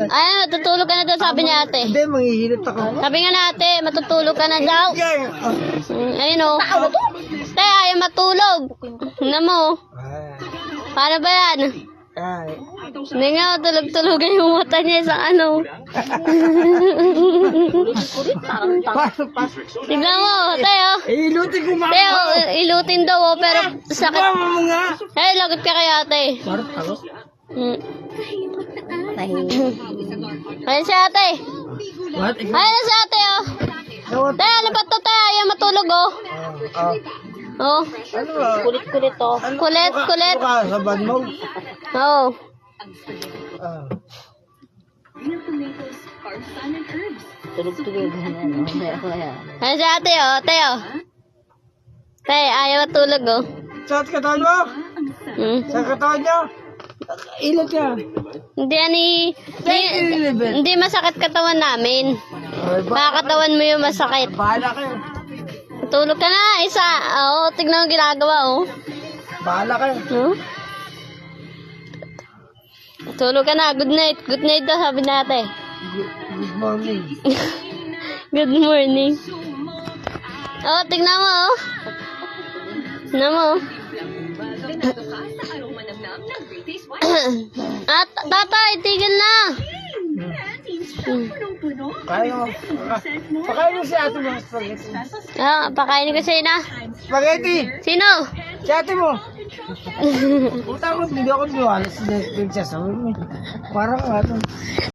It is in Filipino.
Ay, matutulog ka na daw, sabi ni ate. Hindi, manghihilot ako. Sabi nga na ate, matutulog ka na daw. Ayun o. Te, ayaw matulog. Ano mo? Paano ba yan? Ay. Hindi nga, tulog-tulogan yung mata niya sa ano. Tignan mo, Teo. Ilutin ko mga. Teo, ilutin daw, oh, pero sakit. Mama mo nga. Eh, lagot ka kay ate. Marot ako. Ayan si ate. What? Ayan si ate, oh. Teo, ano ba ito, Teo? Ayaw matulog, oh. Oh. Ano ba? Kulit-kulit, oh. Kulit. Ano ka sa band mo? Oo. Ayan si ate, oh. Teo. Teo, ayaw matulog, oh. Saan katawan mo? Saan katawan niyo? Ilot ka. Hindi masakit katawan namin. Makakatawan mo yung masakit. Bahala kayo. Tulog ka na, isa. Oo, tignan mo ginagawa, oh. Bahala kayo. No? Tulog ka na, good night. Good night daw, sabi natin. Good morning. Good morning. Oh, tignan mo, oh. Tignan mo. Tatay, tigil na. Kaya mo. Pakain mo si ate mo spaghetti. Pakainin ko sa'yo na. Spaghetti! Sino? Si ate mo! Puta ko, hindi ako niwala sa nagsasabi mo. Parang